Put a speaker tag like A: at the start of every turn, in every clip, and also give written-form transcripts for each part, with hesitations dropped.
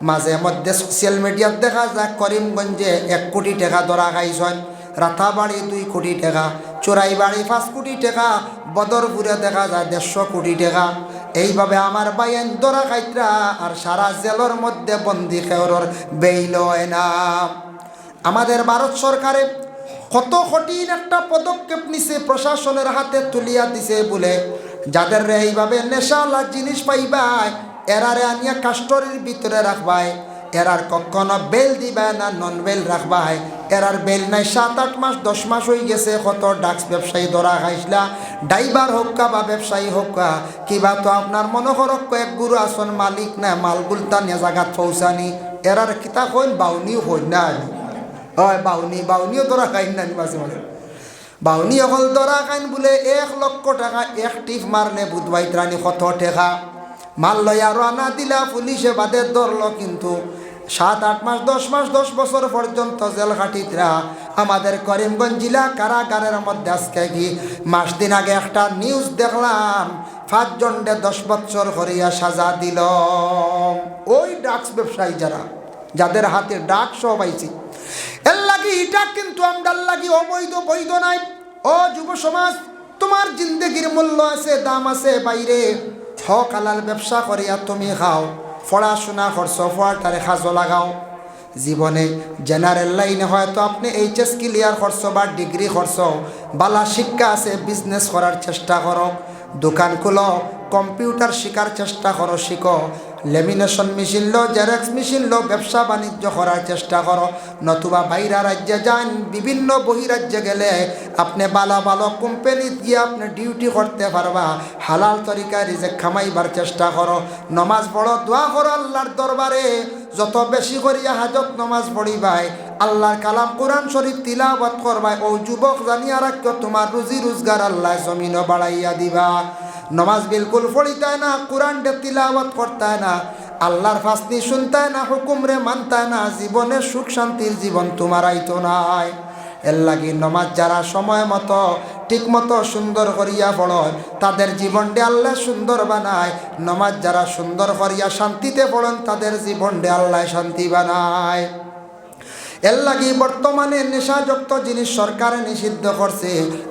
A: মাঝে মধ্যে সোশ্যাল মিডিয়াত দেখা যায় করিমগঞ্জে 1 কোটি টাকা ধরা খাইছেন, রাতাবাড়ি 2 কোটি টাকা, চোরাইবাড়ি 5 কোটি টাকা, বদরপুরে দেখা যায় 150 কোটি টাকা। এইভাবে আমার বাইন ধরা খাইতরা আর সারা জেলের মধ্যে বন্দি খেওরর বেইল হয় না। আমাদের ভারত সরকারে কত কঠিন একটা পদক্ষেপ নিছে, প্রশাসনের হাতে তুলিয়া দিছে বলে যাদের এইভাবে নেশালা জিনিস পাইবাই এরারে আনিয়া কাস্টরির ভিতরে রাখবাই, এরার কখনো বেল দিবাই না নন বেল রাখবাই। এরার বেল নাই 7-8 মাস 10 মাস হয়ে গেছে। কত ডাক্স ব্যবসায়ী ধরা খাইসলা, ড্রাইভার হোক বা ব্যবসায়ী হোক কিবা তো আপনার মনে করক কয়েক গুরু আসন মালিক না মালগুলতা নিয়ে জায়গাত পৌঁছানি। এরার কিতা কইন বাউনিও হই না, হয় বাউনিও ধরা খাইন না মাঝে মাঝে। বাউনি অকল ধরা খাইন বলে 1 লক্ষ টাকা এক টিপ মারলে বুধবাই ত্রাণী কত টাকা মাল লই আরো আনা দিলা, পুলিশে বাদে ধরলো, কিন্তু 7-8 মাস 10 মাস 10 বছর পর্যন্ত জেল খাটিতরা। আমাদের করিমগঞ্জ জেলা কারাগারের মধ্যে আজকে কি মাস দিন আগে একটা নিউজ দেখলাম, 5 জনকে 10 বছর করিয়া সাজা দিল। ওই ড্রাগস ব্যবসায়ী যাদের হাতে ড্রাগস সব আইছি এর লাগি, এটা কিন্তু আমরার লাগি অবৈধ বৈধ নাই। ও যুব সমাজ, তোমার জিন্দগির মূল্য আছে, দাম আছে বাইরে। হক হালাল ব্যবসা করিয়া তুমি খাও, পড়াশোনা করছো, পড়াটারে কাজে লাগাও। জীবনে জেনারেল লাইনে হয়তো আপনি এইচএস ক্লিয়ার করছো বা ডিগ্রি করছো, বালা শিক্ষা আছে, বিজনেস করার চেষ্টা করো, দোকান খুলো, কম্পিউটার শেখার চেষ্টা করো, শিখো, লেমিনেশন মেশিন লো, জেরক্স মেশিন লো, ব্যবসা বাণিজ্য করার চেষ্টা করো। নতুবা বাইরা রাজ্যে যান, বিভিন্ন বহিরাজ্যে গেলে আপনি ভালো ভালো কোম্পানিত গিয়ে আপনি ডিউটি করতে পারবা। হালাল তরিকায় রিজেক খামাইবার চেষ্টা করো। নমাজ পড়ো, দোয়া করো আল্লাহর দরবারে। যত বেশি করিয়া হাজত নমাজ পড়িবাই, আল্লাহর কালাম কোরআন শরীফ তিলাওয়াত করবাই, ও যুবক জানিয়া রাখিও তোমার রুজি রোজগার আল্লাহ জমিনও বাড়াইয়া দিবা। নমাজ বিলকুল পড়িতায় না, কোরআনটা তিলাওয়াত করতায় না, আল্লাহর ফাসনি শুনতায় না, হুকুমরে মানতায় না, জীবনে সুখ শান্তির জীবন তোমার আইতো নাই। এর লাগি নমাজ যারা সময় মতো ঠিক মতো সুন্দর করিয়া পড়য় তাদের জীবনটা আল্লাহ সুন্দর বানায়। নমাজ যারা সুন্দর করিয়া শান্তিতে পড়েন তাদের জীবনটা আল্লাহ শান্তি বানায়। এর লাগি বর্তমানে নেশাযুক্ত জিনিস সরকারে নিষিদ্ধ করছে।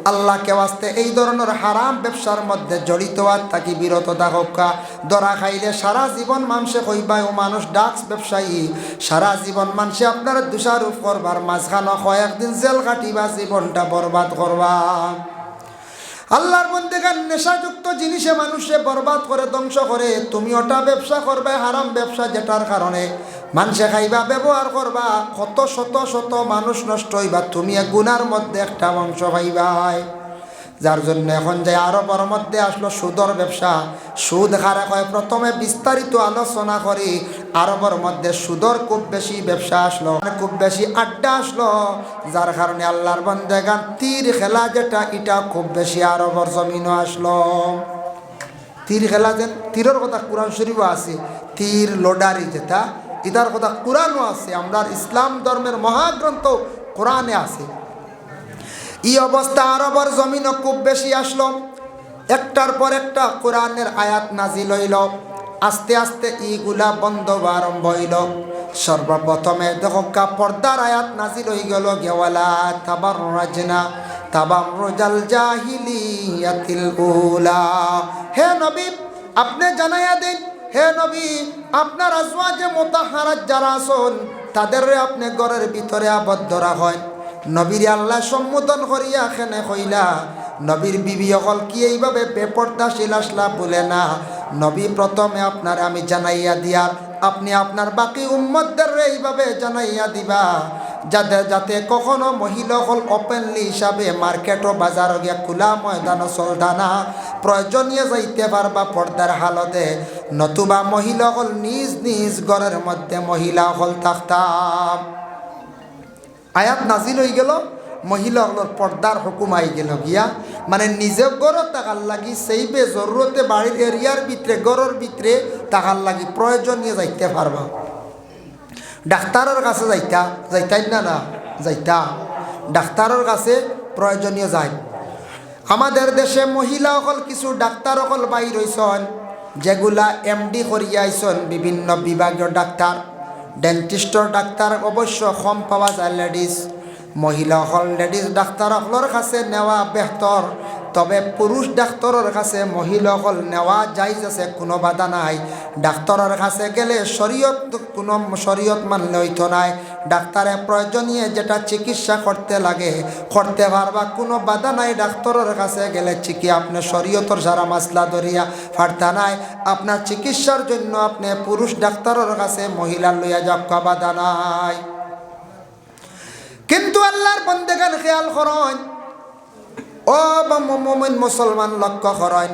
A: আল্লাহকে ওয়াস্তে এই ধরনের হারাম ব্যবসার মধ্যে জড়িত আর থাকি বিরত থাকা। ধরা খাইলে সারা জীবন মানুষে কইবাই ও মানুষ ড্রাগস ব্যবসায়ী, সারা জীবন মানুষে আপনার দোষারোপ করবার, মাঝখানে কয়েকদিন জেল কাটিবা, জীবনটা বরবাদ করবা। আল্লাহর বন্দেগান নেশাযুক্ত জিনিসে মানুষে বরবাদ করে, ধ্বংস করে। তুমি ওটা ব্যবসা করবে, হারাম ব্যবসা, যেটার কারণে মানুষে খাইবা, ব্যবহার করবা, কত শত শত মানুষ নষ্ট হইবা, তুমি এক গুনার মধ্যে একটা অংশ পাইবাই। যার জন্য এখন যে আরবের মধ্যে আসলো সুদর ব্যবসা, সুদ হারে হয় প্রথমে বিস্তারিত আলোচনা করি। আরবের মধ্যে সুদর খুব বেশি ব্যবসা আসলো, খুব বেশি আড্ডা আসলো, যার কারণে আল্লাহর বান্দাগান তীর খেলা যেটা, এটা খুব বেশি আরবের জমিনও আসলো। তীর খেলা, যেন তীরের কথা কোরআন শরীফও আছে, তীর লোডারি যেটা, ইদার কথা কোরআনও আছে, আমরা ইসলাম ধর্মের মহাগ্রন্থ কোরআনে আছে। এই অবস্থা আরবের জমিনও খুব বেশি আসলো। একটার পর একটা কোরআনের আয়াত নাজিল হইল। আস্তে আস্তে ইগুলা বন্ধ আরম্ভ হইল। সর্বপ্রথমে দেখো পর্দার আয়াত নাজিল হয়ে গেল, গেওয়ালা তাবাররাজনা তাবাররুজাল জাহিলিয়াতিল উলা। হে নবী, আপনি জানাইয়া দেন, হে নবী, আপনার আজওয়াজে মুতাহহারাত যারা আছেন তাদের আপনি ঘরের ভিতরে আবদ্ধ রাখেন। নবীর আল্লাহ সম্বোধন করিয়া এখানে কইলা, নবীর বিবি অকল কি এইভাবে বেপর্দাশীল আসলা বলে না। নবী প্রথমে আপনার আমি জানাইয়া দিয়ার, আপনি আপনার বাকি উম্মতদের এইভাবে জানাইয়া দিবা, যাতে কখনো মহিলা হল ওপেনলি হিসাবে মার্কেট ও বাজার গিয়া খোলা ময়দানও চলতা না, প্রয়োজনীয় যাইতে পারবা পর্দার হালতে। নতুবা মহিলা হল নিজ নিজ ঘরের মধ্যে মহিলা হল থাকতাম। আয়াত নাজিল হয়ে গেল, মহিলাগুলোর পর্দার হুকুম আই গেল গিয়া, মানে নিজে গড় টাকার লাগি সেইবে জরুরতে বাড়ির এরিয়ার ভিতরে গড়ের ভিতরে টাকার লাগি প্রয়োজনীয় যাইতে পারবা। ডাক্তারের কাছে যাইতাই না যাইতা, ডাক্তারের কাছে প্রয়োজনীয় যাই। আমাদের দেশে মহিলা অকল কিছু ডাক্তার অকল বাইর হইছেন, যেগুলা এমডি করিয়া আইছেন, বিভিন্ন বিভাগীয় ডাক্তার। ডেন্টিস্টর ডাক্তার অবশ্য কম পাওয়া যায় লেডিস, মহিলা হল লেডিস ডাক্তার হলর কাছে নেওয়া বেহতর, তবে পুরুষ ডাক্তারের কাছে মহিলা হল নেওয়া জায়েজ আছে, কোনো বাধা নাই। ডাক্তারের কাছে গেলে শরীয়ত মানলে হইতো নাই। ডাক্তারে প্রয়োজনীয় যেটা চিকিৎসা করতে লাগে করতে পারবা, কোনো বাধা নাই। ডাক্তারের কাছে গেলে আপনি শরীয়তর সারা মাসলা ধরিয়া ফারতা নাই। আপনার চিকিৎসার জন্য আপনি পুরুষ ডাক্তারের কাছে মহিলা লইয়া যাওয়া বাধা নাই। কিন্তু আল্লাহর বন্দেগান খেয়াল করেন, ও মুমিন মুসলমান লক্ষ্য করেন,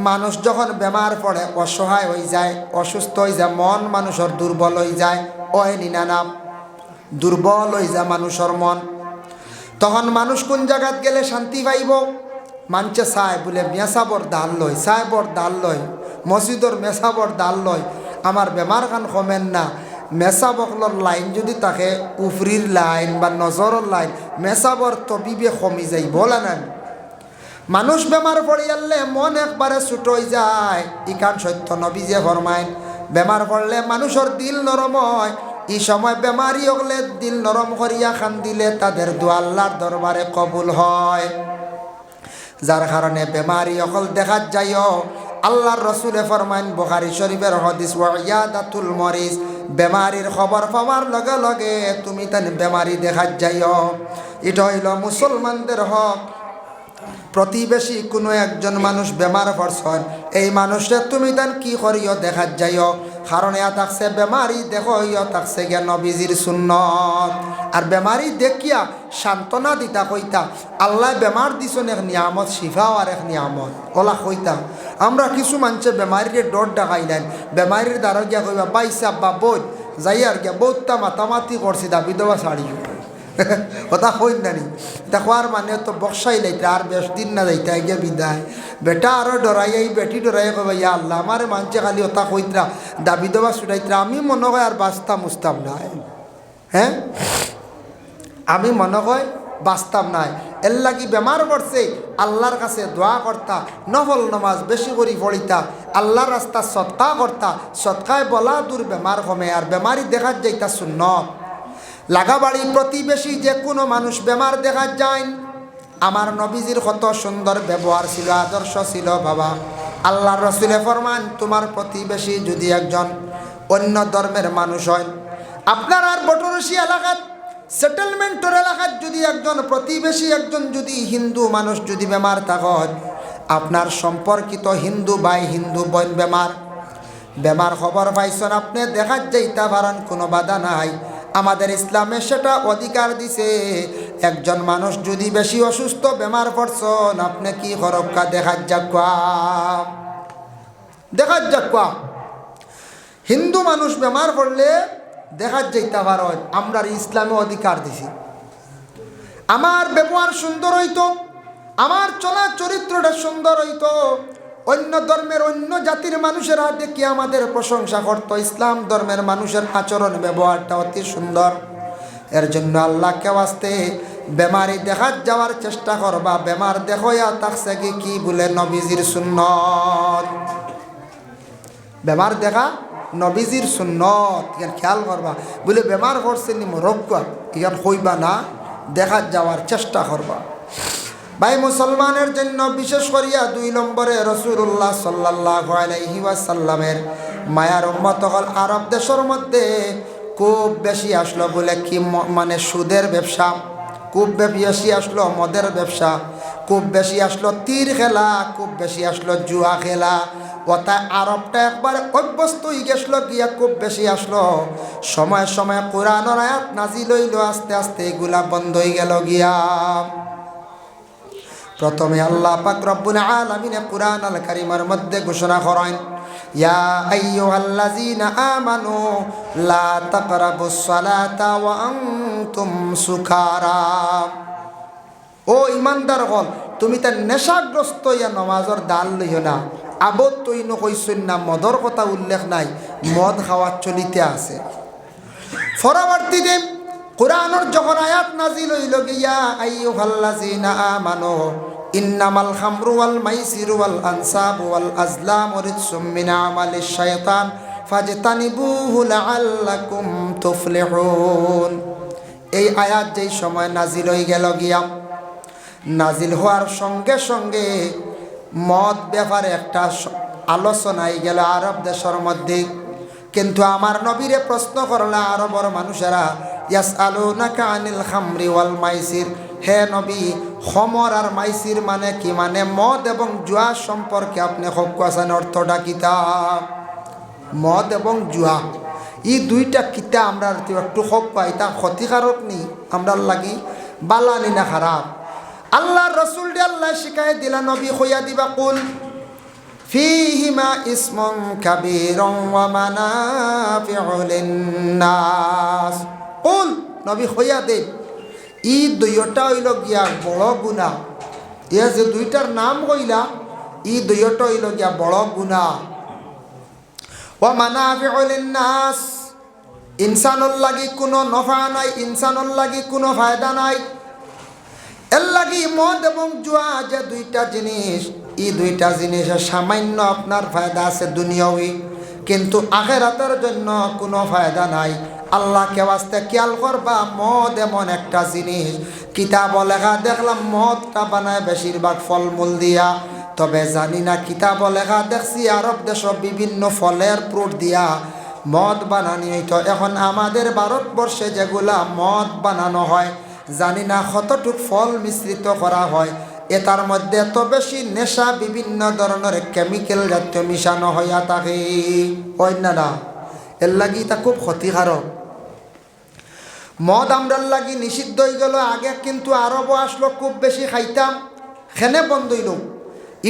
A: মানুষ যখন বেমার পড়ে, অসহায় হয়ে যায়, অসুস্থ হয়ে যায়, মন মানুষের দুর্বল হয়ে যায়, ওই নিনানাম দুর্বল হয়ে যায় মানুষের মন, তখন মানুষ কোন জায়গাত গেলে শান্তি পাইব? মানছে চায় বলে মেসাবর দাল লয়, সাহেবর দাল লয়, মসজিদর মেসাবর দাল লয়, আমার বেমার খান কমেন না। মেসাবকলর লাইন যদি থাকে, উফরির লাইন বা নজরের লাইন, মেসাবর তবিবে কমি যাই বলে না। মানুষ বেমার পড়িয়ালে মন একবারে ছুট হয়ে যায়, ইকান সত্য নবী যে ফরমাইন, বেমার পড়লে মানুষের দিল নরম হয়। এই সময় বেমারি হলে দিল নরম করিয়া খান দিলে তাদের দোয়া আল্লাহর দরবারে কবুল হয়। যার কারণে বেমারি অকল দেখা যাইও, আল্লাহর রসুলে ফরমাইন, বুখারী শরীফের হাদিস, ওয়াইয়াদাতুল মরিজ, বেমারির খবর পাওয়ার লগে লগে তুমি তান বেমারি দেখা যাইও। এটা হইল মুসলমানদের হক। প্রতিবেশী কোনো একজন মানুষ বেমার পড়ছেন, এই মানুষে তুমি তান কি করিও দেখা যাইও, কারণ ইয়া থাকছে বেমারি দেখো, ইয়া থাকছে গে নবীজির সুন্নত। আর বেমারি দেখিয়া সান্ত্বনা দিতা কইতা, আল্লাহ বেমার দিছেন এক নিয়ামত, শিফাও আর এক নিয়ামত ওলা কইতা। আমরা কিছু মানুষে বেমারির ডর ডাকাইলেন, বেমারির দ্বারা গিয়া কইবা বাইসা বা বই যাই আর গিয়া বউটা মাতামাতি করছি দাবি দেওয়া ছাড়িও কথা কই নানি দেখোয়ার মানে তো বক্সাই লাইতে আর বেশ দিন না যাইতে গিয়ে বিদায়। বেটা আরও ডরাই, এই বেটি ডরাই কবে ইয়া আল্লাহ আমার মানছে খালি ওটা কইতরা দাবি দেওয়া ছুটাইতরা, আমি মনে হয় আর বাঁচতাম মুস্তাম নাই। হ্যাঁ, আমি মনে হয় বাঁচতাম নাই। এর লাগি বেমার পড়ছে আল্লাহর কাছে দোয়া করতা, নফল নমাজ বেশি করে পড়িতা, আল্লাহর রাস্তা সৎকা করতা, সৎকায় বলা দূর বেমার কমে। আর বেমারি দেখা যাইতা সুন্নত। লাগাবাড়ি প্রতিবেশী যে কোনো মানুষ বেমার দেখা যায়। আমার নবীজির কত সুন্দর ব্যবহার ছিল, আদর্শ ছিল বাবা। আল্লাহর রসুলে ফরমান, তোমার প্রতিবেশী যদি একজন অন্য ধর্মের মানুষ হয়, আপনার আর বটরসি এলাকাত সেটেলমেন্টের এলাকাত যদি একজন প্রতিবেশী একজন যদি হিন্দু মানুষ যদি বেমার থাকেন, আপনার সম্পর্কিত হিন্দু ভাই হিন্দু বোন বেমার খবর পাইছেন, আপনি দেখা যাইতে পারেন, কোনো বাধা নাই। আমাদের ইসলামে সেটা অধিকার দিছে। একজন মানুষ যদি বেশি অসুস্থ বেমার পড়ছেন, আপনি কি খরক্কা দেখা যাক হিন্দু মানুষ বেমার পড়লে দেখা যাইতে পারেন, আমরা ইসলামে অধিকার দিছি। আমার ব্যবহার সুন্দর হইতো, আমার চলা চরিত্রটা সুন্দর হইতো, অন্য ধর্মের অন্য জাতির মানুষেরা দেখি আমাদের প্রশংসা করত। ইসলাম ধর্মের মানুষের আচরণ ব্যবহারটা অতি সুন্দর। এর জন্য আল্লাহকে ওয়াস্তে বেমারি দেখা যাওয়ার চেষ্টা করবা। বেমার দেখোয়া থাকছে কি বলে নবীজির সুন্নত, বেমার দেখা নবীজির সুন্নত, ইয়ান খেয়াল করবা। বলে বেমার করছে নি রোগ ইয়ান হইবা না, দেখা যাওয়ার চেষ্টা করবা। ভাই মুসলমানের জন্য বিশেষ করিয়া 2 নম্বরে রাসূলুল্লাহ সাল্লাল্লাহু আলাইহি ওয়াসাল্লামের মায়ার উম্মত হল আরব দেশের মধ্যে খুব বেশি আসলো বলে কি মানে সুদের ব্যবসা, খুব বেশি আসলো মদের ব্যবসা, খুব বেশি আসলো তীর খেলা, খুব বেশি আসলো জুয়া খেলা। ওটা আরবটা একবার অভ্যস্ত হয়ে গেছিল গিয়া খুব বেশি আসলো। সময় সময় কোরআনের আয়াত নাজিল হইল, আস্তে আস্তে এগুলা বন্ধ হয়ে গেল গিয়া। প্রথমে আল্লাহ পাক রব্বুল আলামিন কুরআন আল কারীমের মধ্যে ঘোষণা করেন, ইয়া আইয়ুহাল্লাযীনা আমানু লা তাকরাবুস সালাতা ওয়া আনতুম সুকারা। ও ঈমানদার হল, তুমি তা নেশাগ্রস্ত ইয়া নামাজের দাল লইও না। আবদ তুই নকইছুন না, মদর কথা উল্লেখ নাই, মদ খাওয়া চলিতে আছে। পরবর্তীতে কুরআনের যখন আয়াত নাজিল হইল, ইয়া আইয়ুহাল্লাযীনা আমানু ইন্নামাল খামরু ওয়াল মাইসিরু ওয়াল আনসাবু ওয়াল আজলামু রিজসুম মিন আমালিশ শাইতান ফাজতানিবুহু লাআল্লাকুম তুফলিহুন। এই আয়াত যেই সময় নাজিল হয়ে গেল গিয়া, নাজিল হওয়ার সঙ্গে সঙ্গে মদ ব্যাপারে একটা আলোচনায় গেল আরব দেশের মধ্যে। কিন্তু আমার নবীরে প্রশ্ন করলে আরবর মানুষেরা, ইয়াসআলুনাকা আনিল খামরি ওয়াল মাইসির, হে নবী, খমর আর মাইসির মানে কি, মানে মদ এবং জুয়া সম্পর্কে আপনি হকাছেন অর্থটা কিতা? মদ এবং জুয়া এই দুইটা কিতা আমরা একটু হক পাই, তা ক্ষতিকারক নি আমরা লাগি, বালানি না খারাপ? আল্লাহ রসুল দে আল্লাহ শিখাই দিলা, নবী হইয়া দিবা, কুল ফিহিমা ইসমুন কাবীরুন ওয়া মানাফিউ লিন্নাস। কুল, নবী হইয়া দে, ই দুইটা হইল গিয়া বড় গুনাহ। এ যে দুইটার নাম কইলা, ই দুইটা হইল গিয়া বড় গুনাহ। ওয়া মানাফিউ লিন্নাস, ইনসানুল লাগি কোনো নফা নাই, ইনসানুল লাগি কোনো ফায়দা নাই। এর লাগি মদ এবং জুয়া যে দুইটা জিনিস, এই দুইটা জিনিসের সামান্য আপনার ফায়দা আছে দুনিয়াবি, কিন্তু আখিরাতের জন্য কোনো ফায়দা নাই। আল্লাহকে ওয়াস্তে খেয়াল করবা, মদ এমন একটা জিনিস, কিতাব লেখা দেখলাম মদটা বানায় বেশিরভাগ ফলমূল দিয়া, তবে জানি না কিতাব লেখা দেখছি আরব দেশ বিভিন্ন ফলের ফ্রুট দিয়া মদ বানানি হইতো। এখন আমাদের ভারতবর্ষে যেগুলা মদ বানানো হয়, জানি না কতটুক ফল মিশ্রিত করা হয়, এটার মধ্যে এত বেশি নেশা, বিভিন্ন ধরনের কেমিক্যাল জাতীয় মিশানো হইয়া থাকে, হয় না? না, এর লাগি তা খুব ক্ষতিকারক। মদ আমরার লাগি নিষিদ্ধ হয়ে গেল। আগে কিন্তু আরবও আসলো, খুব বেশি খাইতাম, খেনে বন্ধ হইল।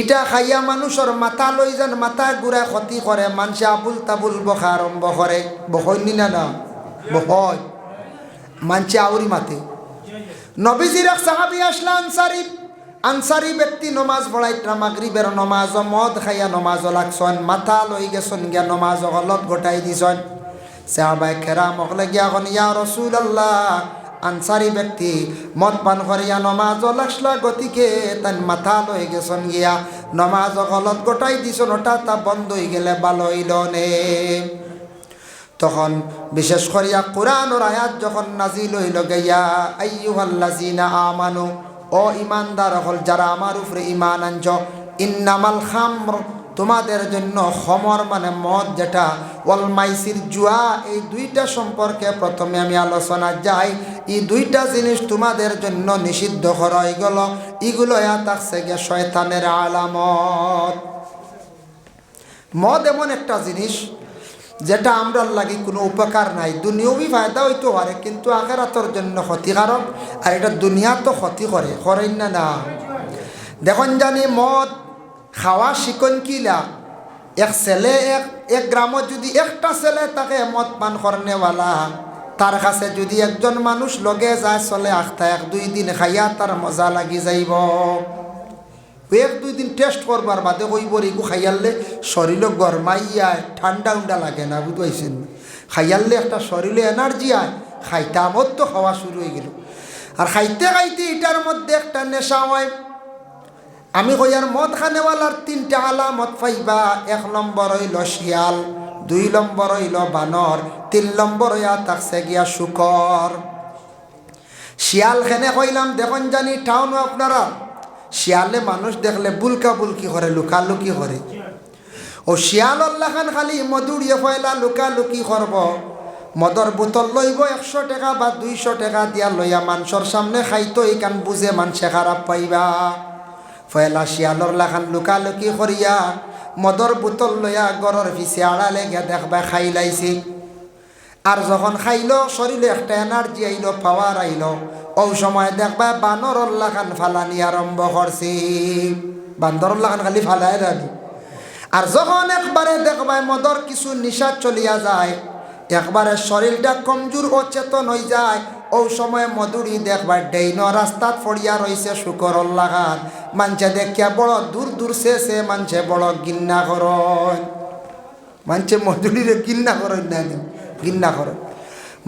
A: ইটা খাইয়া মানুষের মাথা লই যান, মাথা ঘুরায় ক্ষতি করে, মানুষে আবুল তাবুল বখা আরম্ভ করে। বহয়নি না? না বহয়, মানছে আউরি মাতে। নবীজির এক সাহাবী আসলা, আনসারি ব্যক্তি, নমাজ পড়াইতরা, মাগরিবের নমাজ, মদ খাইয়া নমাজ লাগছন, মাথা লই গেছন গিয়া নমাজ গলত গোটাই দিছন। সাহাবায়ে কেরাম হকলে গিয়া এখন, ইয়া রাসূলুল্লাহ, আনসারি ব্যক্তি মদ পান করিয়া নমাজ লাগছলা, গতিকে তাই মাথা লই গেছন গিয়া নমাজ গলত গোটাই দিছন, ওটা তা বন্ধ হয়ে গেলে ভালো হইল নে। তখন বিশেষ করিয়া কোরআনের আয়াত যখন নাজিল হইল, গিয়া আইয়ুহাল্লাযিনা আমানু, ও ইমানদার হল যারা আমার উপরে ইমান আনছ, ইন্নামাল খামর, তোমাদের জন্য খমর মানে মদ যেটা, ওয়াল মাইসির জুয়া, এই দুইটা সম্পর্কে প্রথমে আমি আলোচনা যাই। এই দুইটা জিনিস তোমাদের জন্য নিষিদ্ধ করা হয়ে গেল। এগুলো থাকছে গিয়ে শয়তানের আলামত। মদ এমন একটা জিনিস যেটা আমরার লাগি কোনো উপকার নাই, দুনিয়াবি ফায়দা হইতে পারে, কিন্তু আখিরাতের জন্য ক্ষতিকারক। আর এটা দুনিয়া তো ক্ষতি করে, করেন না? না, দেখুন জানি মদ খাওয়া শিকন কিলা, এক ছেলে এক গ্রামত যদি একটা ছেলে তাকে মদ পান করনেওয়ালা, তার কাছে যদি একজন মানুষ লগে যায়, চলে আখতা, এক দুই দিন খাইয়া তার মজা লাগি যাইব। এক দুই দিন টেস্ট করবার বাদে কইব এগু খাইয়ালে শরীরে গরমাইয়া ঠান্ডা উন্ডা লাগে না, বুঝতে, খাইয়ালে একটা শরীরে এনার্জি আয়, খাইতামত তো খাওয়া শুরু হয়ে গেল। আর খাইতে খাইতে এটার মধ্যে একটা নেশা হয়। আমি কইয়ার মদ খানেওয়ালার তিনটা আলামত পাইবা। এক নম্বর হইল শিয়াল, দুই নম্বর হইল বানর, তিন নম্বর হইয়া থাকছে গিয়া শুকর। শিয়াল খেনে কইলাম, দেখুন জানি টাউন আপনারা, শিয়ালে মানুষ দেখলে বুলকা বুলকি করে, লুকালুকি করে। ও শিয়াল খান খালি মধুরিয়ে ফয়লা লুকালুকি করব, মদর বোতল লইব 100 টাকা বা 200 টাকা দিয়া লইয়া মানুষের সামনে খাইতো, এইখান বুঝে মানুষে খারাপ পাইবা। ফয়লা শিয়ালর লাখান লুকালুকি করিয়া মদর বোতল লইয়া গড়ের পিছে আড়ালে গিয়া দেখবা খাই লাইছে। আর যখন খাইল শরীরে একটা এনার্জি আইল, পাওয়ার আইল, ও সময় দেখবা বানর লাখান ফালানি আরম্ভ করছে। বান্দর লাখান খালি ফালাই রাখি। আর যখন একবারে দেখবা মদর কিছু নিশা চলিয়া যায়, একবারে শরীরটা কমজোর ও চেতন হয়ে যায়, ও সময় মধুরি দেখবা ডেইন রাস্তাত ফড়িয়া রয়েছে শুকর লাগান। মানছে দেখিয়া বড় দূর দূর সে মানছে বড় গিন্না করেন, মানছে মধুরিরে গিন্না করেন না, গিন্না করেন।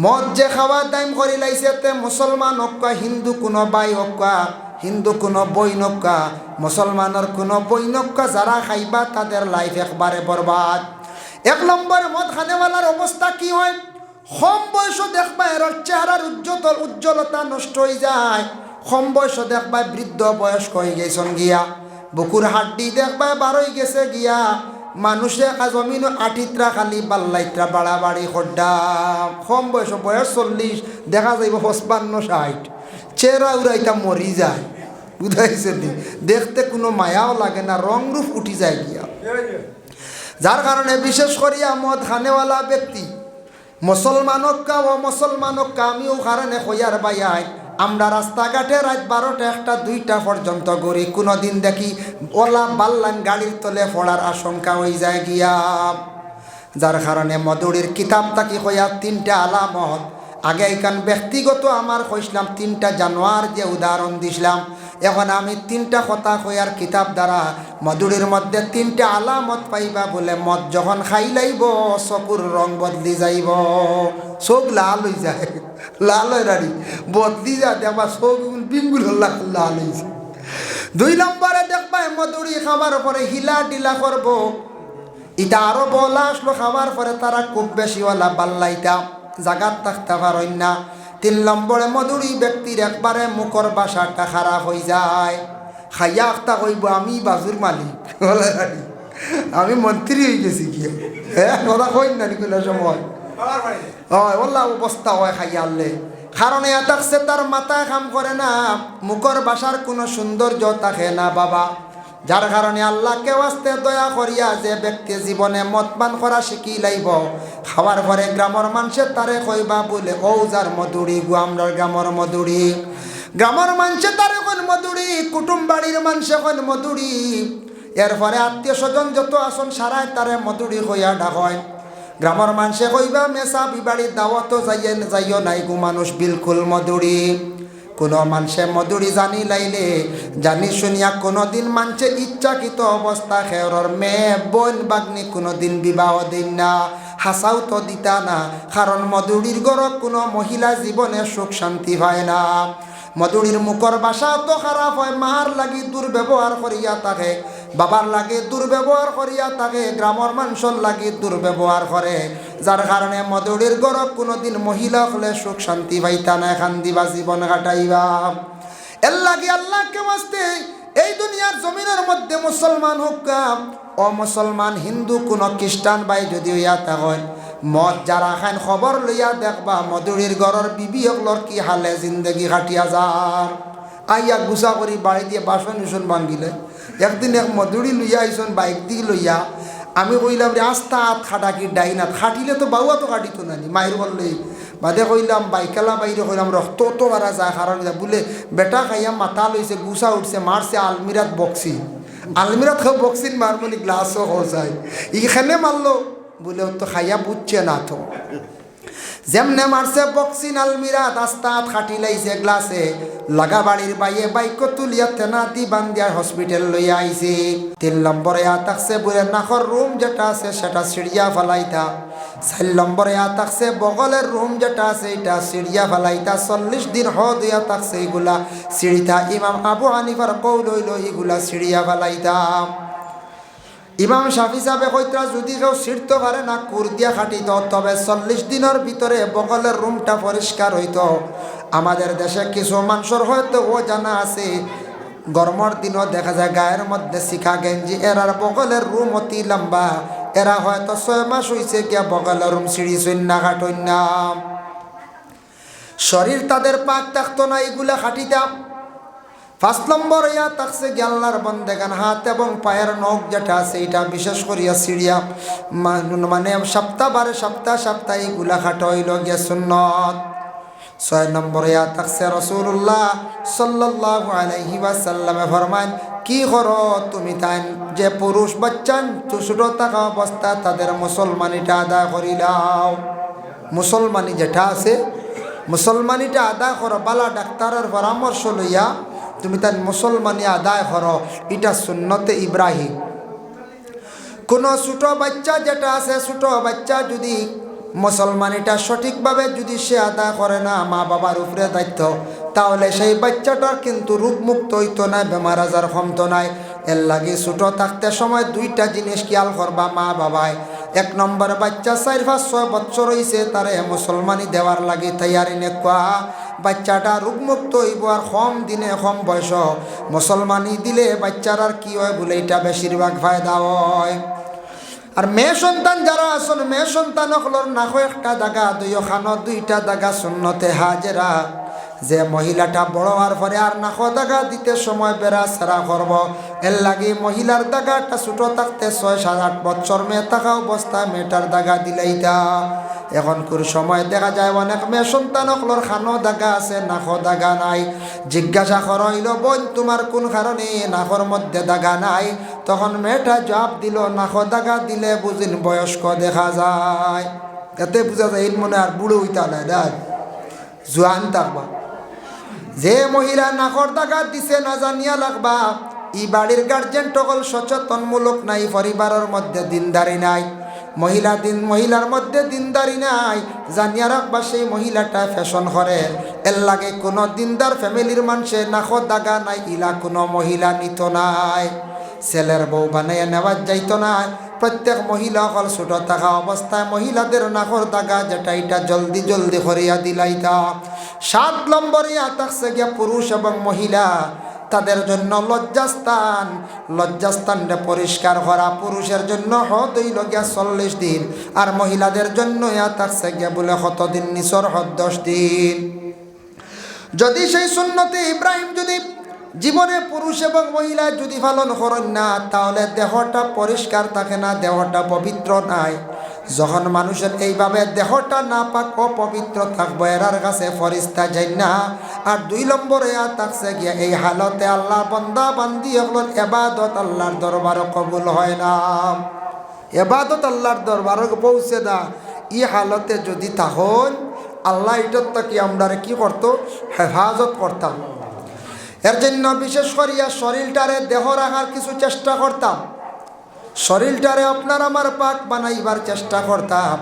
A: মদ যে খাওয়া দাইম করি লাইছে, তে মুসলমান হক্কা, হিন্দু কোনো বাই হক্কা, হিন্দু কোনো বই নক্কা, মুসলমানের কোনো বই নক্কা, যারা খাইবা তাদের লাইফ একবারে বরবাদ। এক নম্বরে মদ খানেওয়ালার অবস্থা কি হয়? কম বয়স দেখবা এর চেহারার উজ্জ্বলতা নষ্ট হয়ে যায়। কম বয়স দেখবা বৃদ্ধ বয়স্ক হয়ে গেছেন গিয়া, বুকুর হাড্ডি দেখবা বারোই গেছে গিয়া, মানুষে জমিন আটিত্রা খালি বাল্লাইত্রা বাড়াবাড়ি খড্ডা। কম বয়স, বয়স 40, দেখা যাইব 55-60, চেহারা উড়াইটা মরি যায়। বুঝাইছে নি? দেখতে কোনো মায়াও লাগে না, রং রূপ উঠি যায় গিয়া। যার কারণে বিশেষ করিয়া মদ খানেওয়ালা ব্যক্তি মুসলমানকা ও মুসলমানকা আমিও কারণে হইয়ার বাইয়াই আমরা রাস্তাঘাটে রাত 12টা 1টা 2টা পর্যন্ত ঘুরি, কোনোদিন দেখি ওলা বাল্লান গাড়ির তলে পড়ার আশঙ্কা হয়ে যায় গিয়া। যার কারণে মধুরীর কিতাব থাকি হইয়া 3টা আলামত আগে এখান ব্যক্তিগত আমার কইসলাম, 3টা জানোয়ার যে উদাহরণ দিছিলাম, এখন আমি 3টা কথা কইয়ার কিতাব দ্বারা মধুরীর মধ্যে 3টা আলামত পাইবা। বলে মদ যখন খাই লাইব চকুর রং বদলি যাইব, চোখ লাল হয়ে যায়, লাল হয়ে রাড়ি বদলি যায়, দেখবা চোখ বিঙ্গুল লাল হয়েছে। 2 নম্বরে দেখবা মধুরী খাবার পরে হিলা ডিলা করব, এটা আরো বলা আসলো। খাবার পরে তারা খুব বেশি ওলা বাল্লাইটা জাগাত থাকতে পারেন না। 3 নম্বরে মধুরী ব্যক্তির একবারে মুখর বাসাটা খারাপ হয়ে যায়, খাইয়া আখতা কইব আমি বাজুর মালিক, আমি মন্ত্রী হয়ে গেছি কি। হ্যাঁ কথা কই না কোনো সময় হয় ওলা অবস্থা হয় খাইয়া আনলে। কারণ এ থাকছে তার মাথায় কাম করে না, মুখর বাসার কোনো সৌন্দর্য থাকে না বাবা। যার কারণে আল্লাহকে ওয়াস্তে দয়া করিয়া যে ব্যক্তি জীবনে মদ পান করা শিখি লাইব, খাওয়ার পরে গ্রামের মানুষের তারে কইবা বলে ও যার মধুরী গো, আমরার গ্রামের মধুরী। গ্রামের মানুষে তারে কোন মধুরী, কুটুম বাড়ির মানুষে কোন মধুরী, এরপরে আত্মীয় স্বজন যত আসন সারায় তারে মধুরী কইয়া ডাকয়। গ্রামের মানুষে কইবা মেসা বিবাড়ির দাওয়াত যাইও নাই গো মানুষ বিলকুল মধুরী। কোনো মানুষে মধুরী জানি লাইলে জানি শুনিয়া কোনোদিন মানুষে ইচ্ছাকৃত অবস্থা খেয়রর মেয়ে বোন বাগ্নি কোনোদিন বিবাহ দিন না, হাসাও তো দিতা না। কারণ মধুরীর গড় কোনো মহিলা জীবনে সুখ শান্তি পায় না। মধুরীর মুখর বাসা তো খারাপ হয়, মার লাগি দুর্ব্যবহার করিয়া থাকে, বাবার লাগে দুর্ব্যবহার করিয়া থাকে, গ্রামের মানুষের লাগে দুর্ব্যবহার করে। যার কারণে মধুরীর গড় কোনোদিন মহিলা হলে সুখ শান্তি পাইতা না, এখান দিবা জীবন কাটাইবা। এর লাগে আল্লাহকে বাঁচতে এই দুনিয়ার জমিনের মধ্যে মুসলমান হোক ও মুসলমান, হিন্দু কোন খ্রিস্টান ভাই যদি হইয়া থাকেন, মদ যারা খান খবর লইয়া দেখবা মধুরীর গড়ের বিবি হকলর কি হালে জিন্দগি কাটিয়া যার। আইয়া গুছা করি বাড়ি দিয়ে বাসন উসন ভাঙ্গিলে। একদিন এক মধুরী লইয়া আইসন বাইক দিয়ে লইয়া, আমি কইলাম রে আস্তা হাত খাটাকি ডাইনাত খাটিলে তো বাউয়া তো কাটিত নানি মায়ের বললে বাদে কইলাম বাইকালা বাইরে কইলাম রক্ত তো বারা যায়। কারণ বলে বেটা খাইয়া মাথা লইছে, গুছা উঠছে, মারছে আলমিরাত বক্সি, আলমিরাত খাও বক্সিন মারমনি গ্লাসও হয়ে যায়, এইখানে মারলো বলে তো খাইয়া বুঝছে না। তো যেমনে মারছে বক্সিন আলমিরাত আস্তাত খাটি লাইছে গ্লাসে, লাগা বাড়ির বাইয়ে বাইক তুলিয়া তেনা দি বান্দিয়ার হসপিটাল লইয়া আইছে। 3 নম্বরে থাকছে বলে নাকর রুম যেটা আছে সেটা সিঁড়িয়া ফেলাইতা। 4 নম্বরে থাকছে বগলের রুম যেটা আছে এটা সিঁড়িয়া ফেলাইতা। 40 দিন হদ হইয়া থাকছে এগুলা সিঁড়িতা। ইমাম আবু হানিফার কৌল হইল এগুলা সিঁড়িয়া ফেলাইতা। ইমাম শাফি সাহেব কইতা যদি কেউ ছিঁড়তে পারে না কুর দিয়া খাটিত, তবে 40 দিনের ভিতরে বগলের রুমটা পরিষ্কার হইত। আমাদের দেশে কিছু মানুষের হয়তো ও জানা আছে, গরমের দিনও দেখা যায় গায়ের মধ্যে শিখা গেঞ্জি, এরার বগলের রুম অতি লম্বা, এরা হয়তো 6 মাস হইছে গিয়া বগলের রুম সিঁড়ি চইন্না খাটইন না। শরীর তাদের পাক থাকতো না, এগুলা খাটিতাম। 5 নম্বর থাকছে আল্লাহর বন্দেগান হাত এবং পায়ের নখ যেটা আছে এটা বিশেষ করিয়া সিঁড়িয়া মানে সপ্তাহে এগুলা খাটো হইল গিয়া সুন্নত। 6 নম্বরে থাকছে রাসূলুল্লাহ সাল্লাল্লাহু আলাইহি ওয়াসাল্লামে ফরমান, কি করো তুমি তাই যে পুরুষ বাচ্চা ছোট থাকা অবস্থা তাদের মুসলমানিটা আদায় করিলাও। মুসলমানি যেটা আছে মুসলমানিটা আদায় করো, বালা ডাক্তারের পরামর্শ লইয়া তুমি তার মুসলমানি আদায় করো, এটা সুন্নতে ইব্রাহিম। কোনো ছোট বাচ্চা যেটা আছে, ছোট বাচ্চা যদি মুসলমানিটা সঠিকভাবে যদি সে আদায় করে না, মা বাবার উপরে দায়িত্ব, তাহলে সেই বাচ্চাটার কিন্তু রোগমুক্ত হইতো না, বেমার আজার কমতো নাই। এর লাগে ছোট থাকতে সময় 2টা জিনিস খেয়াল করবা মা বাবায়। এক নম্বর বাচ্চা 4-5-6 বছর হয়েছে তারে মুসলমানি দেওয়ার লাগে তৈয়ারি নেকুয়া বাচ্চাটা রোগমুক্ত হইব আর কম দিনে কম বয়স মুসলমানি দিলে বাচ্চার আর কি হয় বলে এটা বেশিরভাগ ফায়দা হয়। আর মেয়ে সন্তান যারা আসুন মেয়ে সন্তান হলর নাকো একটা জায়গা দুইখানো দুইটা জায়গা সুন্নতে হাজেরা যে মহিলাটা বড় হওয়ার পরে আর নাকো দাগা দিতে সময় বেড়া সারা করব এর লাগে মহিলার দাগাটা ছোটো থাকতে 6-7-8 বছর মেয়ে থাকা অবস্থায় মেয়েটার দাগা দিলেইটা এখনকার সময় দেখা যায় অনেক মেয়ে সন্তান হলর খানো দাগা আছে নাকো দাগা নাই জিজ্ঞাসা করইল বোন তোমার কোন কারণে নাকর মধ্যে দাগা নাই তখন মেয়েটা জবাব দিল নাকো দাগা দিলে বুঝিন বয়স্ক দেখা যায় এতে বোঝা যায় এর মনে আর বুড়ো হইতা নাই ডাক জোয়ান থাকবা যে মহিলা নাকর দাগা দিছে না জানিয়া লাগবা ই বাড়ির গার্জেন টকল সচেতনমূলক নাই পরিবারের মধ্যে দিনদারি নাই মহিলার মধ্যে দিনদারি নাই জানিয়া রাখবা সেই মহিলাটা ফ্যাশন করে এর লাগে কোনো দিনদার ফ্যামিলির মানুষে নাকর দাগা নাই ইলা কোনো মহিলা নিত নাই ছেলের বউ বানাইয়া নেওয়ার যাইতো না প্রত্যেক মহিলা হল ছোট থাকা অবস্থায় মহিলাদের নাকর দাগা যেটা এটা জলদি জলদি করিয়া দিলাইতা 7 নম্বরে থাকছে গিয়া পুরুষ এবং মহিলা তাদের জন্য লজ্জাস্থানটা পরিষ্কার করা পুরুষের জন্য হদ হইল গিয়া 40 দিন আর মহিলাদের জন্য থাকছে গিয়া বলে কত দিন নিচর হদ 10 দিন। যদি সেই সুন্নতে ইব্রাহিম যদি জীবনে পুরুষ এবং মহিলা যদি পালন করেন না তাহলে দেহটা পরিষ্কার থাকে না দেহটা পবিত্র নাই যখন মানুষের এইভাবে দেহটা না পাক অপবিত্র থাকবো এরার কাছে ফরিস্তা যাই না। আর 2 নম্বরে থাকছে গিয়া এই হালতে আল্লাহ বান্দা বান্দি হল এবাদত আল্লাহর দরবারে কবুল হয় না এবাদত আল্লাহর দরবারে পৌঁছে না ই হালতে যদি তখন আল্লাহ এটার তাকে আমরা কি করতো হেফাজত করতাম। এর জন্য বিশেষ করিয়া শরীরটারে দেহ রাখার কিছু চেষ্টা করতাম শরীরটারে আপনার আমার পাক বানাইবার চেষ্টা করতাম।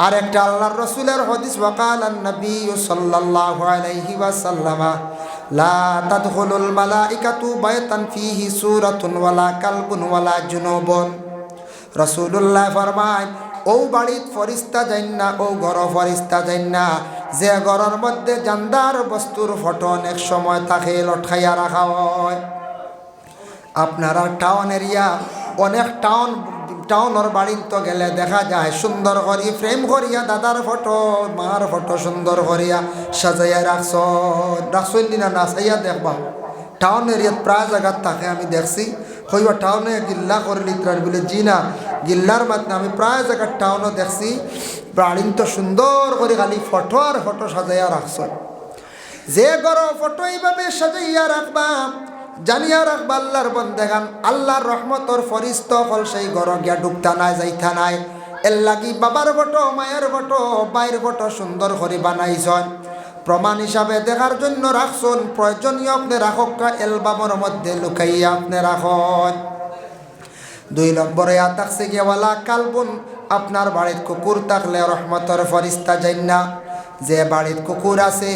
A: আর একটা আল্লাহর রাসূলের হাদিস ওয়াকালান নবী সাল্লাল্লাহু আলাইহি ওয়াসাল্লাম লা তাদখুলুল মালাইকাতু বাইতান ফীহি সূরাতুন ওয়ালা কালবুন ওয়ালা জুনুবুন রাসূলুল্লাহ ফরমায় ও বাড়িত ফরিস্তা যাইন না ও ঘর ফরিস্তা যাইন না যে ঘরের মধ্যে জানদার বস্তুর ফটো অনেক সময় তাকে লটকাইয়া রাখা হয়। আপনারা টাউন এরিয়া অনেক টাউনের বাড়ির তো গেলে দেখা যায় সুন্দর করি ফ্রেম করিয়া দাদার ফটো মার ফটো সুন্দর করিয়া সাজাইয়া রাখছেন দিনা না সাইয়া দেখবা টাউন এরিয়াত প্রায় জায়গার থাকে আমি দেখছি হইবা টাউনে গিল্লা করে লিত্রার বলে জি না গিল্লার মাধ্যমে আমি প্রায় জায়গার টাউনও দেখছি বাড়িন তো সুন্দর করে খালি ফটো আর ফটো সাজাইয়া রাখছ যে গর ফটো এইভাবে সাজাইয়া রাখবা জানিয়া রাখবা আল্লাহর বন্দেগান আল্লাহর রহমতর ফরিস্ত ফল সেই ঘর গিয়া ডুবতা নাই যাইতা নাই এর লাগি বাবার ফটো মায়ের ফটো বাইর ফটো সুন্দর করে বানাইছন প্রমাণ হিসাবে দেখার জন্য রাখছুন প্রয়োজনীয় আপনি রাখক অ্যালবামের মধ্যে লুকাইয়া আপনি রাখন। 2 নম্বরে থাকছে গিয়েওয়ালা কালবুন আপনার বাড়ির কুকুর থাকলে রহমতর ফরিস্তা যাই না যে বাড়ির কুকুর আছে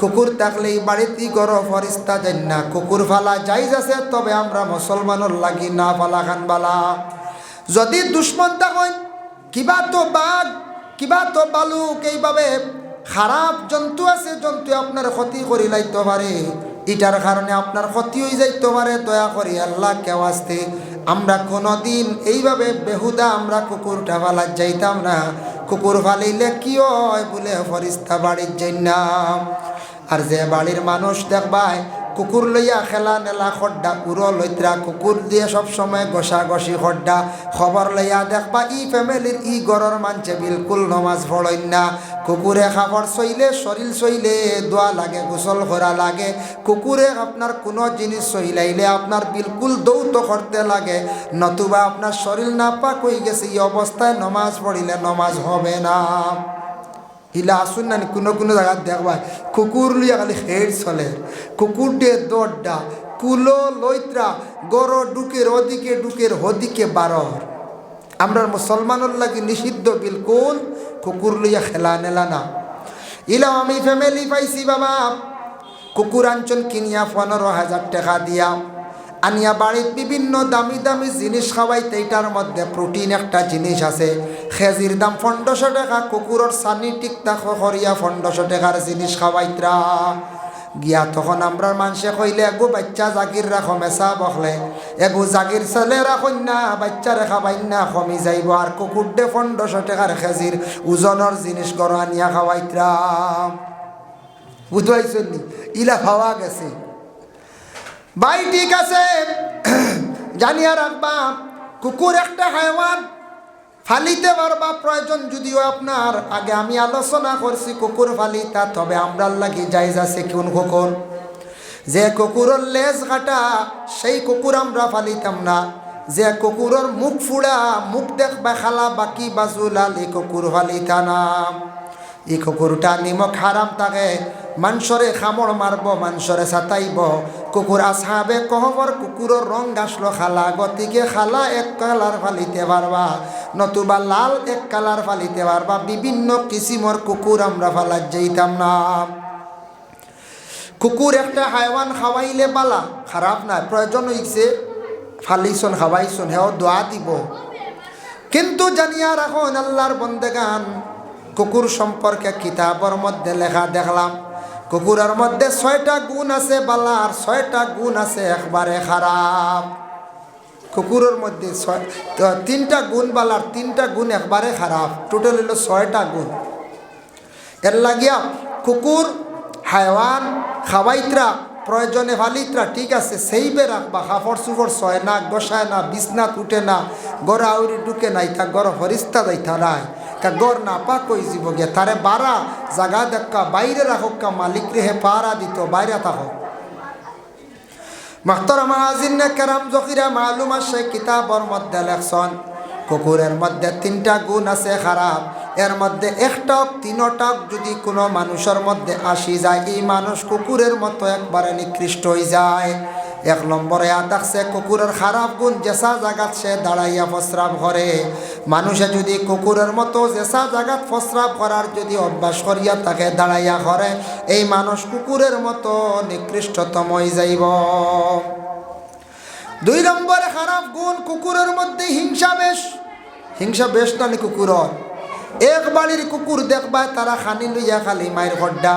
A: কুকুর থাকলেই বাড়িতে গর ফরিস্তা যাই না কুকুর ফালা যাইজ আছে তবে আমরা মুসলমানের লাগি না ফালা খান বালা যদি দুশ্মন থাকেন কিবা তো বাঘ কিবা তো বালুক এইভাবে খারাপ জন্তু আছে জন্তু আপনার ক্ষতি করি লাইতে পারে এটার কারণে আপনার ক্ষতি হয়ে যাইতে পারে দয়া করি আল্লাহ কেউ আসতে আমরা কোনোদিন এইভাবে বেহুদা আমরা কুকুরটা ফালা যাইতাম না কুকুর ফালাইলে কি হয় বলে ফরিস্তা বাড়ির যাইনাম। আর যে বাড়ির মানুষ দেখবায় কুকুর লইয়া খেলা নেলা খড্ডা উড়ো লইত্রা কুকুর দিয়ে সব সময় ঘষাঘষি খড্ডা খবর লইয়া দেখবা ই ফ্যামিলির ই গরর মানছে বিলকুল নমাজ পড়েন না কুকুরে খাবার চইলে শরীর চইলে দোয়া লাগে গোসল করা লাগে কুকুরে আপনার কোনো জিনিস চইলাইলে আপনার বিলকুল দৌত করতে লাগে নতুবা আপনার শরীর না পাক হয়ে গেছে এই অবস্থায় নমাজ পড়িলে নমাজ হবে না। ইলা আসুন না কোনো কোনো জায়গা দেখবা কুকুর লইয়া খালি হেড চলে কুকুর দিয়ে দৌড়া কুলো লইত্রা গড় ডুকের ওদিকে ডুকের হদিকে বারর আমরা মুসলমানের লাগি নিষিদ্ধ বিলকুল কুকুর লইয়া খেলা নেলা না। ইলা আমি ফ্যামিলি পাইছি বাবা কুকুর আনছন কিনিয়া 15,000 টাকা দিয়া আনিয়া বাড়িত বিভিন্ন দামি দামি জিনিস খাওয়াইতে, এইটার মধ্যে প্রোটিন একটা জিনিস আছে। খেজির দাম 1500 টাকা, কুকুরের সানি টিকটা খরিয়া 1500 টাকার জিনিস খাওয়াইতরা গিয়া। তখন আমরা মানুষে কইলে এগো বাচ্চা জাগির রাখো মেসা বকলে, এগো জাগির ছেলে রাখুন না, বাচ্চা রেখা বাইন না, কমি যাইব। আর কুকুর দে 1500 টাকার খেজির ওজনের জিনিস গড় আনিয়া খাওয়াইতরা। বুঝাইছেন নি? ইলা খাওয়া গেছে ভাই, ঠিক আছে। জানিয়া রাখবা কুকুর একটা হায়ওয়ান, ফালিতে পারবা প্রয়োজন যদিও আপনার। আগে আমি আলোচনা করছি কুকুর ফালিতা, তবে আমরার লাগি জায়েজ আছে কোন কুকুর? যে কুকুরের লেজ কাটা সেই কুকুর আমরা ফালিতাম না। যে কুকুরের মুখ ফুড়া, মুখ দেখবা খালা বাকি বাজুলাল, এই কুকুর ফালিতা না। এই কুকুরটা নিমক হারাম থাকে, মানুষরে খামড় মারব, মানুষরে ছাতাইব। কুকুর আসহাবে কহবর কুকুরের রং গাছলো খালা, গতিকে খালা এক কালার ফালিতে পারবা, নতুবা লাল এক কালার ফালিতে পারবা। বিভিন্ন কিসিমর কুকুর আমরা ফালাত যাইতাম না। কুকুর একটা হায়ওয়ান, খাওয়াইলে বালা, খারাপ না। প্রয়োজন হইছে ফালিছন খাওয়াইছন, হেও দোয়া দিব। কিন্তু জানিয়া রাখুন আল্লাহর বন্দেগান, কুকুর সম্পর্কে কিতাবের মধ্যে লেখা দেখলাম কুকুরের মধ্যে 6টা গুণ আছে বালা, আর 6টা গুণ আছে একবারে খারাপ। কুকুরের মধ্যে 3টা গুণ বালা, আর 3টা গুণ একবারে খারাপ। টোটাল হলো 6টা গুণ। এর লাগিয়া কুকুর হায়ওয়ান খাওয়াইতরা, প্রয়োজনে ফালিতরা, ঠিক আছে, সেইবে রাখবা। কাপড় চুপড় ছয় না, গোসায় না, বিছনাত উঠে না, গড় আউরি ঢুকে নাই, তা গড় ফরিস্তা যাইতা নাই, তা গড় না পাক কই যাব গে, তারে বারা জাগা দেখা বাইরে রাখোকা, মালিক রেহে পাহারা দিত, বাইরে থাকক। মাহতারাম হাজিরিনে কেরাম জকিরা, মালুম আছে কিতাবর মধ্যে লেখছেন কুকুরের মধ্যে 3টা গুণ আছে খারাপ। এর মধ্যে 1টা 3টা যদি কোনো মানুষের মধ্যে আসি যায়, এই মানুষ কুকুরের মতো একবারে নিকৃষ্ট হয়ে যায়। 1 নম্বরে থাকছে কুকুরের খারাপ গুণ, যেসা জায়গাত সে দাঁড়াইয়া প্রস্রাব করে। মানুষে যদি কুকুরের মতো যেসা জায়গাত প্রস্রাব করার যদি অভ্যাস করিয়া তাকে দাঁড়াইয়া করে, এই মানুষ কুকুরের মতো নিকৃষ্টতম হয়ে যাইব। 2 নম্বরে খারাপ গুণ, কুকুরের মধ্যে হিংসা বেশ। হিংসা বেশ না কুকুরের। এক বাড়ির কুকুর দেখবা তারা খানি লইয়া খালি মায়ের গড্ডা,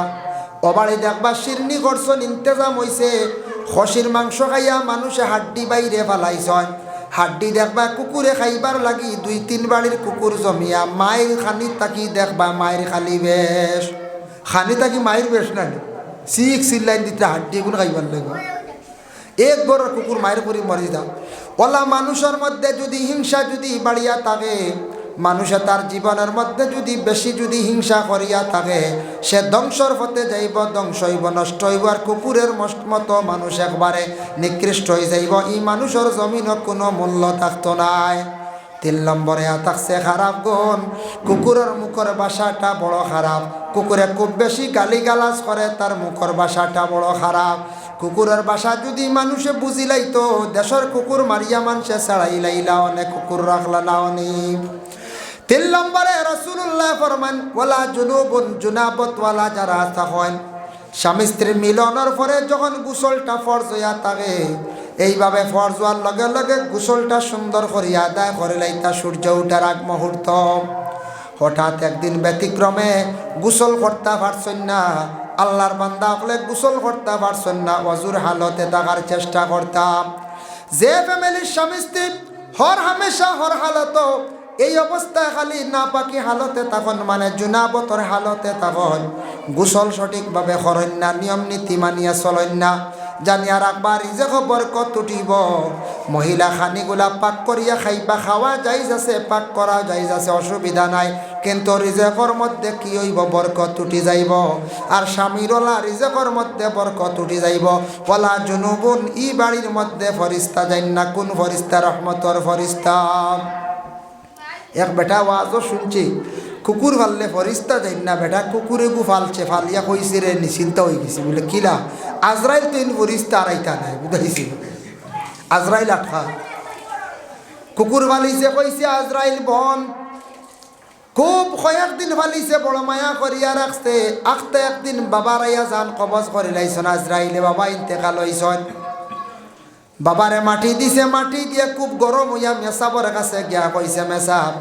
A: ও বাড়ি দেখবা শিরনি করছন, ইন্তজাম হইছে, খসির মাংস খাইয়া মানুষে হাড্ডি বাইরে ফেলাইছন। হাড্ডি দেখবা কুকুরে খাইবার লাগি 2-3 বাড়ির কুকুর জমিয়া মায়ের খানি তাকি দেখবা মায়ের খালি বেশ। খানি তাকি মায়ের বেশ না, সিল্লাইন দিতে হাড্ডি এগুলো খাইবার লাগবে। এক বড় কুকুর মায়ের পরি মরি দাও। ওলা মানুষের মধ্যে যদি হিংসা যদি বাড়িয়া থাকে, মানুষে তার জীবনের মধ্যে যদি বেশি যদি হিংসা করিয়া থাকে, সে ধ্বংসর পথে যাইব, ধ্বংস হইব, নষ্ট হইব। আর কুকুরের মতো মানুষ একবারে নিকৃষ্ট হয়ে যাইব। এই মানুষের জমিনও কোনো মূল্য থাকতো নাই। 3 নম্বরে থাকছে খারাপ গুণ, কুকুরের মুখের ভাষাটা বড় খারাপ। কুকুরে খুব বেশি গালিগালাজ করে, তার মুখের ভাষাটা বড় খারাপ। কুকুরের ভাষা যদি মানুষে বুঝিলাইতো, দেশের কুকুর মারিয়া মানুষে ছাড়াই লাইলা, অনেক কুকুর রাখলা না অনেক। 3 নম্বরে রাসূলুল্লাহ ফরমান, ওয়ালা জুনুবুন, জুনাবতওয়ালা যারা থাকেন, স্বামী স্ত্রীর মিলনের পরে যখন গোসলটা ফরজ হইয়া থাকে, এইভাবে ফরজ হওয়ার লগে লগে গোসলটা সুন্দর করিয়া আদায় করে লাইতা সূর্য উঠার আগ মুহূর্ত। হঠাৎ একদিন ব্যতিক্রমে গোসল করতে পারছেন না, আল্লাহর বান্দা হলে গোসল করতে পারছেন না, ওয়াজুর হালতে থাকার চেষ্টা করতাম। যে ফ্যামিলির স্বামী স্ত্রী হর হামেশা হর হালত এই অবস্থায় খালি না পাকি হালতে তখন, মানে জুনাবতর হালতে তখন গোসল সঠিকভাবে করেন না, নিয়ম নীতি মানিয়া চলেন না, জানিয়া রাখবা রিজেক বরকত উঠিব। মহিলা খানিগুলা পাক করিয়া খাইবা, খাওয়া যাইজ আছে, পাক করা যাইজ আছে, অসুবিধা নাই, কিন্তু রিজেকর মধ্যে কি হইব, বরকত উঠি যাইব। আর স্বামীরলা রিজেকর মধ্যে বরকত উঠি যাইব। ওয়ালা জুনুবুন, ই বাড়ির মধ্যে ফরিস্তা যাইন না। কোন ফরিস্তা? রহমতর ফরিস্তা। এক বেটা ওয়াজও শুনছি, কুকুর ফাললে ফরিস্তা যাইন না বেটা, কুকুরে গু ফালছে, ফালিয়া কইছে রে নিশ্চিন্ত হয়ে গেছি। বলে কিলা? আজরাইল তো ফরিস্তা আড়াইতা নাই, বুঝাইছি আজরাইল আঠা কুকুর ফালিছে, কইছে আজরাইল বন। খুব কয়েকদিন ফালিছে, বড় মায়া করিয়া রাখছে। আখতে একদিন বাবার আইয়া যান কবজ করে লাইছন আজরাইলে, বাবা ইন্তেকাল হইছন। বাবারে মাটি দিছে, মাটি দিয়ে খুব গরম হইয়া মেসাবর কাছে গিয়া কইছে, মেসাব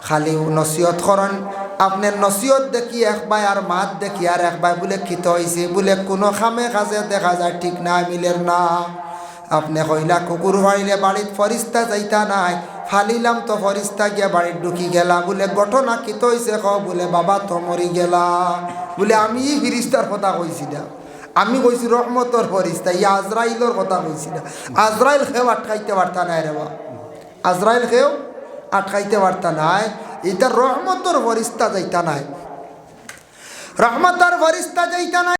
A: খালি নসিহত করেন, আপনার নসিহত দেখি একবার আর মাত দেখি আর একবার বলে খিত হয়েছে বলে কোনো খামে কাজে দেখা যায় ঠিক না মিলের না। আপনি কইলা কুকুর হইলে বাড়িত ফরিস্তা যাইতা নাই, ফালিলাম তো ফরিস্তা গিয়া বাড়ির ঢুকি গেলা, বলে ঘটনা খিত হয়েছে ক, বলে বাবা তো মরি গেলা। বলে আমি ফিরিস্তার কথা কইছি না, আমি কইছি রহমতর ফরিস্তা, ইয়া আজরাইলের কথা কইছি না। আজরাইল খেয়েও আটকাইতে পারতা নাই রে বা, আজরাইল খেয়েও আটকাইতে পারতা নাই, এটা রহমতর ফরিস্তা যাইতা নাই, রহমতর ফরিস্তা যাইতা নাই।